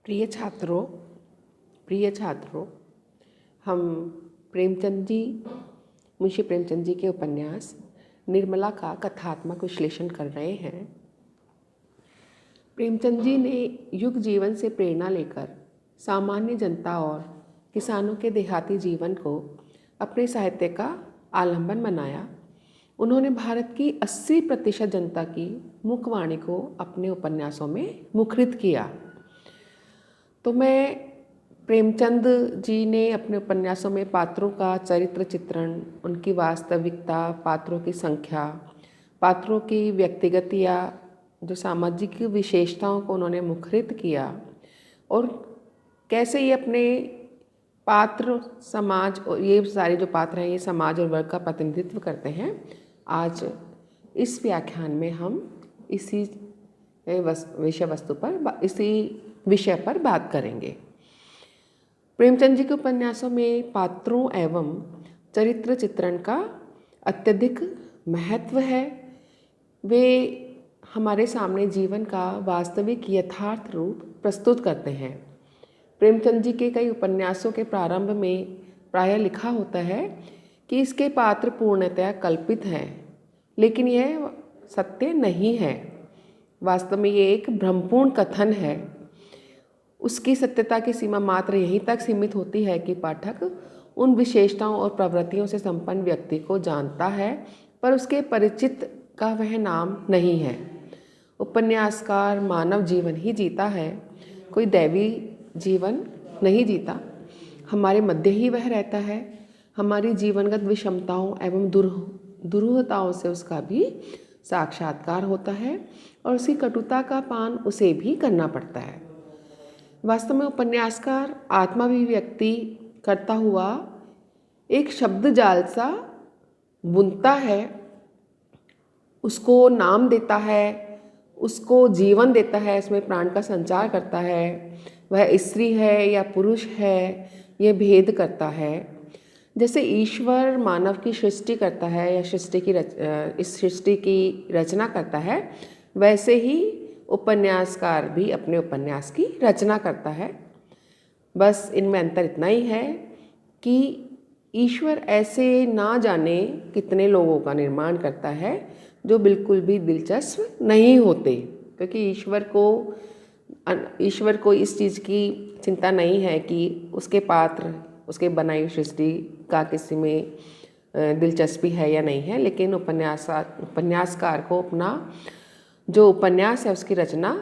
प्रिय छात्रों, हम प्रेमचंद जी मुंशी प्रेमचंद जी के उपन्यास निर्मला का कथात्मक विश्लेषण कर रहे हैं। प्रेमचंद जी ने युग जीवन से प्रेरणा लेकर सामान्य जनता और किसानों के देहाती जीवन को अपने साहित्य का आलंबन बनाया। उन्होंने भारत की 80% जनता की मुखवाणी को अपने उपन्यासों में मुखरित किया। तो मैं प्रेमचंद जी ने अपने उपन्यासों में पात्रों का चरित्र चित्रण, उनकी वास्तविकता, पात्रों की संख्या, पात्रों की व्यक्तिगत या जो सामाजिक विशेषताओं को उन्होंने मुखरित किया और कैसे ये अपने पात्र समाज और ये सारे जो पात्र हैं ये समाज और वर्ग का प्रतिनिधित्व करते हैं। आज इस व्याख्यान में हम इसी विषय पर बात करेंगे। प्रेमचंद जी के उपन्यासों में पात्रों एवं चरित्र चित्रण का अत्यधिक महत्व है। वे हमारे सामने जीवन का वास्तविक यथार्थ रूप प्रस्तुत करते हैं। प्रेमचंद जी के कई उपन्यासों के प्रारंभ में प्रायः लिखा होता है कि इसके पात्र पूर्णतया कल्पित हैं, लेकिन यह सत्य नहीं है। वास्तव में ये एक भ्रमपूर्ण कथन है। उसकी सत्यता की सीमा मात्र यहीं तक सीमित होती है कि पाठक उन विशेषताओं और प्रवृत्तियों से संपन्न व्यक्ति को जानता है, पर उसके परिचित का वह नाम नहीं है। उपन्यासकार मानव जीवन ही जीता है, कोई दैवी जीवन नहीं जीता। हमारे मध्य ही वह रहता है। हमारी जीवनगत विषमताओं एवं दुरूहताओं से उसका भी साक्षात्कार होता है और उसकी कटुता का पान उसे भी करना पड़ता है। वास्तव में उपन्यासकार आत्माभिव्यक्ति करता हुआ एक शब्द जाल सा बुनता है, उसको नाम देता है, उसको जीवन देता है, इसमें प्राण का संचार करता है। वह स्त्री है या पुरुष है, यह भेद करता है। जैसे ईश्वर मानव की सृष्टि करता है या इस सृष्टि की रचना करता है, वैसे ही उपन्यासकार भी अपने उपन्यास की रचना करता है। बस इनमें अंतर इतना ही है कि ईश्वर ऐसे ना जाने कितने लोगों का निर्माण करता है जो बिल्कुल भी दिलचस्प नहीं होते, क्योंकि ईश्वर को इस चीज़ की चिंता नहीं है कि उसके पात्र, उसके बनाई हुई सृष्टि का किसी में दिलचस्पी है या नहीं है। लेकिन उपन्यासकार को अपना जो उपन्यास है उसकी रचना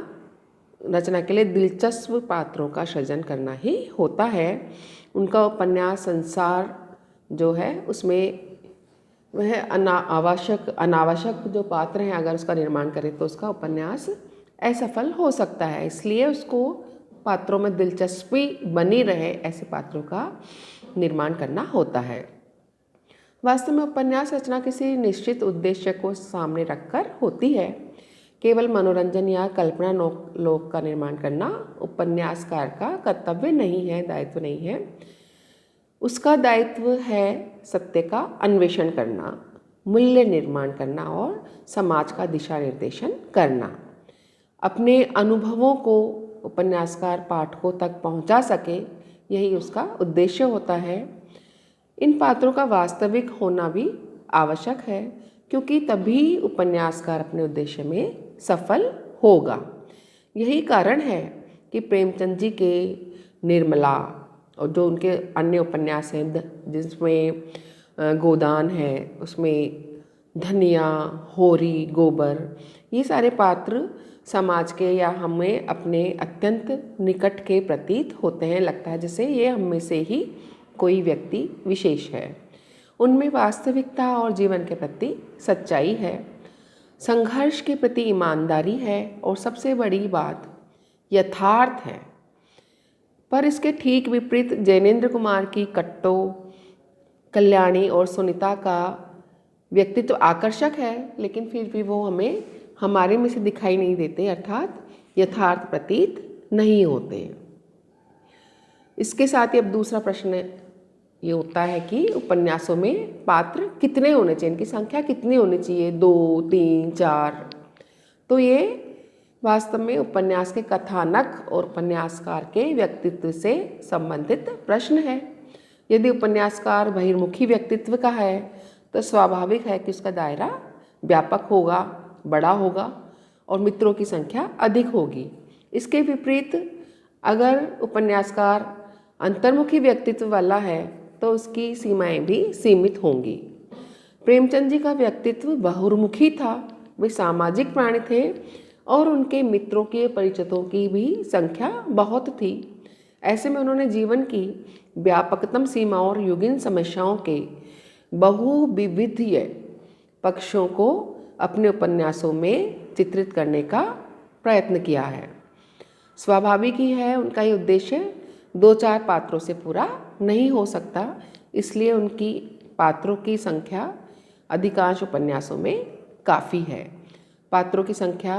के लिए दिलचस्प पात्रों का सृजन करना ही होता है। उनका उपन्यास संसार जो है उसमें वह अनावश्यक जो पात्र हैं अगर उसका निर्माण करें तो उसका उपन्यास असफल हो सकता है। इसलिए उसको पात्रों में दिलचस्पी बनी रहे ऐसे पात्रों का निर्माण करना होता है। वास्तव में उपन्यास रचना किसी निश्चित उद्देश्य को सामने रखकर होती है। केवल मनोरंजन या कल्पना लोक का निर्माण करना उपन्यासकार का कर्तव्य नहीं है, दायित्व नहीं है। उसका दायित्व है सत्य का अन्वेषण करना, मूल्य निर्माण करना और समाज का दिशा निर्देशन करना। अपने अनुभवों को उपन्यासकार पाठकों तक पहुंचा सके, यही उसका उद्देश्य होता है। इन पात्रों का वास्तविक होना भी आवश्यक है, क्योंकि तभी उपन्यासकार अपने उद्देश्य में सफल होगा। यही कारण है कि प्रेमचंद जी के निर्मला और जो उनके अन्य उपन्यास हैं जिसमें गोदान है, उसमें धनिया, होरी, गोबर, ये सारे पात्र समाज के या हमें अपने अत्यंत निकट के प्रतीत होते हैं। लगता है जैसे ये हम में से ही कोई व्यक्ति विशेष है। उनमें वास्तविकता और जीवन के प्रति सच्चाई है, संघर्ष के प्रति ईमानदारी है और सबसे बड़ी बात यथार्थ है। पर इसके ठीक विपरीत जैनेन्द्र कुमार की कट्टो, कल्याणी और सुनीता का व्यक्तित्व आकर्षक है, लेकिन फिर भी वो हमें हमारे में से दिखाई नहीं देते, अर्थात यथार्थ प्रतीत नहीं होते। इसके साथ ही अब दूसरा प्रश्न ये होता है कि उपन्यासों में पात्र कितने होने चाहिए, इनकी संख्या कितनी होनी चाहिए, 2, 3, 4। तो ये वास्तव में उपन्यास के कथानक और उपन्यासकार के व्यक्तित्व से संबंधित प्रश्न है। यदि उपन्यासकार बहिर्मुखी व्यक्तित्व का है तो स्वाभाविक है कि उसका दायरा व्यापक होगा, बड़ा होगा और मित्रों की संख्या अधिक होगी। इसके विपरीत अगर उपन्यासकार अंतर्मुखी व्यक्तित्व वाला है तो उसकी सीमाएं भी सीमित होंगी। प्रेमचंद जी का व्यक्तित्व बहुमुखी था। वे सामाजिक प्राणी थे और उनके मित्रों के परिचितों की भी संख्या बहुत थी। ऐसे में उन्होंने जीवन की व्यापकतम सीमाओं और युगीन समस्याओं के बहुविविधीय पक्षों को अपने उपन्यासों में चित्रित करने का प्रयत्न किया है। स्वाभाविक ही है उनका ये उद्देश्य 2-4 पात्रों से पूरा नहीं हो सकता, इसलिए उनकी पात्रों की संख्या अधिकांश उपन्यासों में काफ़ी है। पात्रों की संख्या,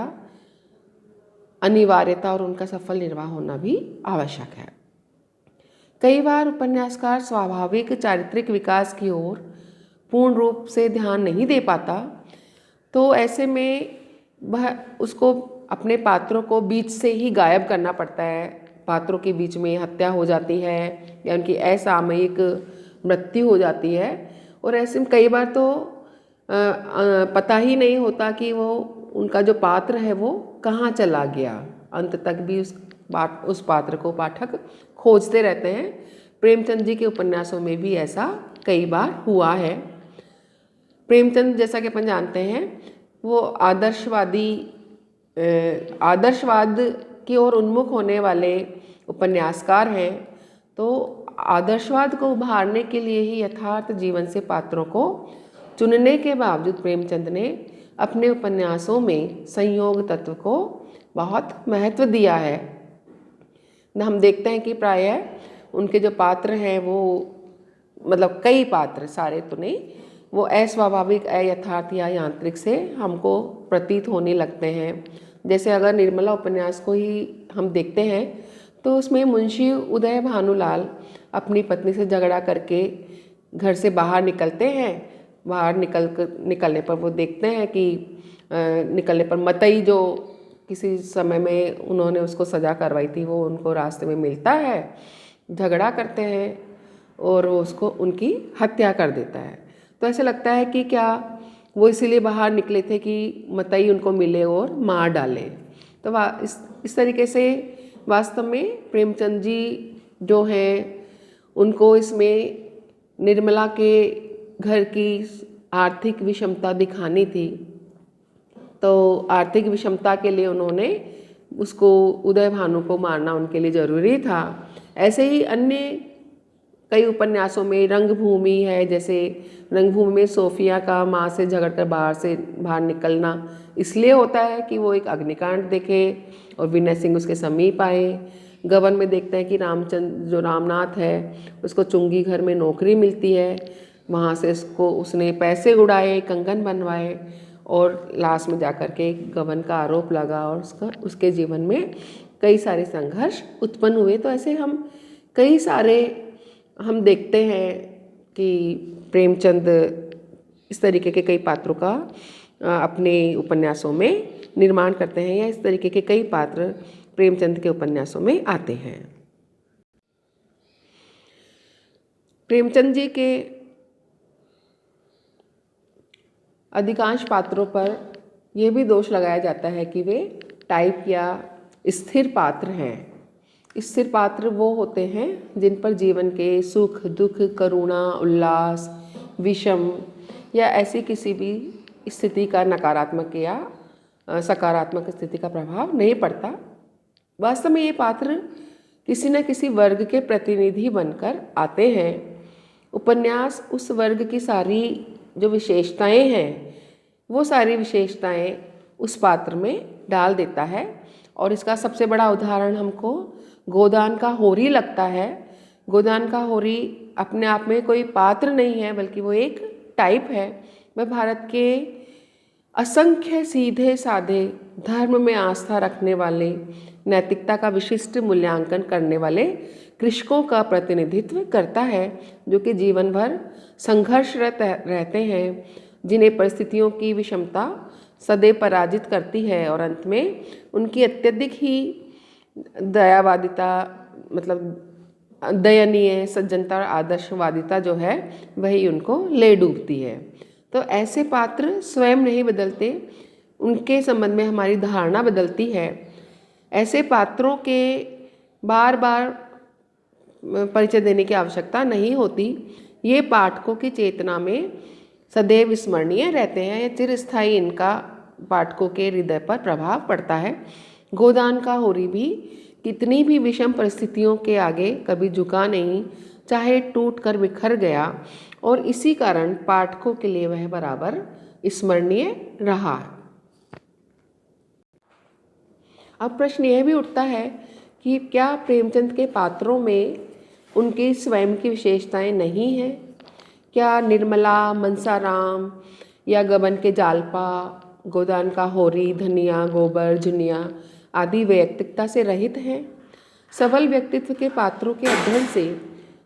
अनिवार्यता और उनका सफल निर्वाह होना भी आवश्यक है। कई बार उपन्यासकार स्वाभाविक चारित्रिक विकास की ओर पूर्ण रूप से ध्यान नहीं दे पाता, तो ऐसे में वह उसको अपने पात्रों को बीच से ही गायब करना पड़ता है। पात्रों के बीच में हत्या हो जाती है या उनकी असामयिक मृत्यु हो जाती है और ऐसे में कई बार तो पता ही नहीं होता कि वो उनका जो पात्र है वो कहाँ चला गया। अंत तक भी उस पात्र को पाठक खोजते रहते हैं। प्रेमचंद जी के उपन्यासों में भी ऐसा कई बार हुआ है। प्रेमचंद, जैसा कि अपन जानते हैं, वो आदर्शवाद की ओर उन्मुख होने वाले उपन्यासकार हैं। तो आदर्शवाद को उभारने के लिए ही यथार्थ जीवन से पात्रों को चुनने के बावजूद प्रेमचंद ने अपने उपन्यासों में संयोग तत्व को बहुत महत्व दिया है। हम देखते हैं कि प्रायः उनके जो पात्र हैं वो, मतलब कई पात्र, सारे तो नहीं, वो अस्वाभाविक, अयथार्थ या यांत्रिक से हमको प्रतीत होने लगते हैं। जैसे अगर निर्मला उपन्यास को ही हम देखते हैं तो उसमें मुंशी उदय भानुलाल अपनी पत्नी से झगड़ा करके घर से बाहर निकलते हैं। बाहर निकलने पर वो देखते हैं कि निकलने पर मतई, जो किसी समय में उन्होंने उसको सज़ा करवाई थी, वो उनको रास्ते में मिलता है, झगड़ा करते हैं और वो उसको उनकी हत्या कर देता है। तो ऐसे लगता है कि क्या वो इसीलिए बाहर निकले थे कि मतई उनको मिले और मार डाले। तो इस तरीके से वास्तव में प्रेमचंद जी जो हैं उनको इसमें निर्मला के घर की आर्थिक विषमता दिखानी थी। तो आर्थिक विषमता के लिए उन्होंने उसको, उदय भानु को मारना उनके लिए ज़रूरी था। ऐसे ही अन्य कई उपन्यासों में रंगभूमि है, जैसे रंगभूमि में सोफिया का माँ से झगड़कर बाहर निकलना इसलिए होता है कि वो एक अग्निकांड देखे और विनय सिंह उसके समीप आए। गबन में देखते हैं कि रामचंद्र, जो रामनाथ है, उसको चुंगी घर में नौकरी मिलती है, वहाँ से उसने पैसे उड़ाए, कंगन बनवाए और लास्ट में जाकर के गबन का आरोप लगा और उसके जीवन में कई सारे संघर्ष उत्पन्न हुए। तो ऐसे कई सारे हम देखते हैं कि प्रेमचंद इस तरीके के कई पात्रों का अपने उपन्यासों में निर्माण करते हैं, या इस तरीके के कई पात्र प्रेमचंद के उपन्यासों में आते हैं। प्रेमचंद जी के अधिकांश पात्रों पर यह भी दोष लगाया जाता है कि वे टाइप या स्थिर पात्र हैं। स्थिर पात्र वो होते हैं जिन पर जीवन के सुख दुख, करुणा, उल्लास, विषम या ऐसी किसी भी स्थिति का नकारात्मक या सकारात्मक स्थिति का प्रभाव नहीं पड़ता। वास्तव में ये पात्र किसी न किसी वर्ग के प्रतिनिधि बनकर आते हैं। उपन्यास उस वर्ग की सारी जो विशेषताएं हैं वो सारी विशेषताएं उस पात्र में डाल देता है। और इसका सबसे बड़ा उदाहरण हमको गोदान का होरी लगता है। गोदान का होरी अपने आप में कोई पात्र नहीं है, बल्कि वो एक टाइप है। वह भारत के असंख्य सीधे साधे, धर्म में आस्था रखने वाले, नैतिकता का विशिष्ट मूल्यांकन करने वाले कृषकों का प्रतिनिधित्व करता है, जो कि जीवन भर संघर्षरत रहते हैं, जिन्हें परिस्थितियों की विषमता सदैव पराजित करती है और अंत में उनकी अत्यधिक ही दयावादिता, मतलब दयनीय सज्जनता और आदर्शवादिता जो है वही उनको ले डूबती है। तो ऐसे पात्र स्वयं नहीं बदलते, उनके संबंध में हमारी धारणा बदलती है। ऐसे पात्रों के बार बार परिचय देने की आवश्यकता नहीं होती। ये पाठकों की चेतना में सदैव स्मरणीय रहते हैं। ये चिरस्थायी इनका पाठकों के हृदय पर प्रभाव पड़ता है। गोदान का होरी भी कितनी भी विषम परिस्थितियों के आगे कभी झुका नहीं, चाहे टूट कर बिखर गया, और इसी कारण पाठकों के लिए वह बराबर स्मरणीय रहा। अब प्रश्न यह भी उठता है कि क्या प्रेमचंद के पात्रों में उनकी स्वयं की विशेषताएं नहीं हैं? क्या निर्मला, मनसाराम या गबन के जालपा, गोदान का होरी, धनिया, गोबर, जुनिया आदि वैयक्तिकता से रहित हैं? सबल व्यक्तित्व के पात्रों के अध्ययन से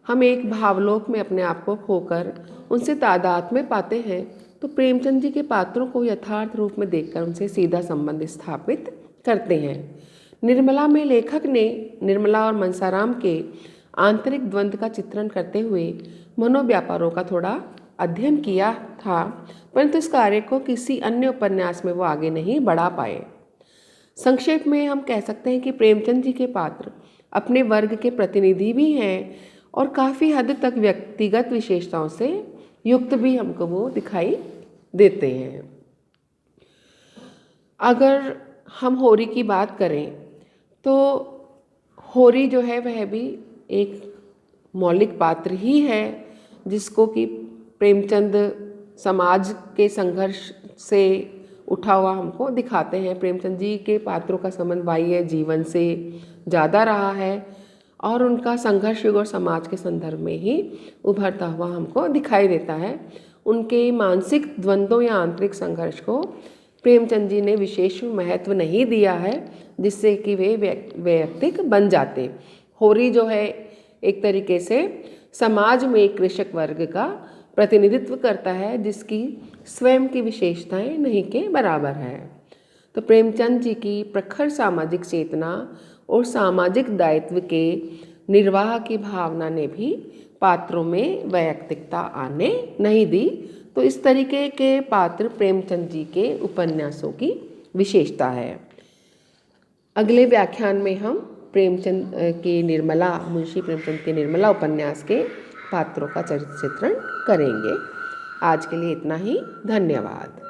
हम एक भावलोक में अपने आप को खोकर उनसे तादाद में पाते हैं, तो प्रेमचंद जी के पात्रों को यथार्थ रूप में देखकर उनसे सीधा संबंध स्थापित करते हैं। निर्मला में लेखक ने निर्मला और मनसाराम के आंतरिक द्वंद्व का चित्रण करते हुए मनोव्यापारों का थोड़ा अध्ययन किया था, परंतु इस कार्य को किसी अन्य उपन्यास में वो आगे नहीं बढ़ा पाए। संक्षेप में हम कह सकते हैं कि प्रेमचंद जी के पात्र अपने वर्ग के प्रतिनिधि भी हैं और काफ़ी हद तक व्यक्तिगत विशेषताओं से युक्त भी हमको वो दिखाई देते हैं। अगर हम होरी की बात करें तो होरी जो है वह भी एक मौलिक पात्र ही है, जिसको कि प्रेमचंद समाज के संघर्ष से उठा हुआ हमको दिखाते हैं। प्रेमचंद जी के पात्रों का संबंध बाह्य जीवन से ज़्यादा रहा है और उनका संघर्ष युग और समाज के संदर्भ में ही उभरता हुआ हमको दिखाई देता है। उनके मानसिक द्वंद्वों या आंतरिक संघर्ष को प्रेमचंद जी ने विशेष महत्व नहीं दिया है, जिससे कि वे वैयक्तिक बन जाते। होरी जो है एक तरीके से समाज में कृषक वर्ग का प्रतिनिधित्व करता है, जिसकी स्वयं की विशेषताएं नहीं के बराबर है। तो प्रेमचंद जी की प्रखर सामाजिक चेतना और सामाजिक दायित्व के निर्वाह की भावना ने भी पात्रों में वैयक्तिकता आने नहीं दी। तो इस तरीके के पात्र प्रेमचंद जी के उपन्यासों की विशेषता है। अगले व्याख्यान में हम प्रेमचंद की निर्मला, मुंशी प्रेमचंद के निर्मला उपन्यास के पात्रों का चरित्र चित्रण करेंगे। आज के लिए इतना ही। धन्यवाद।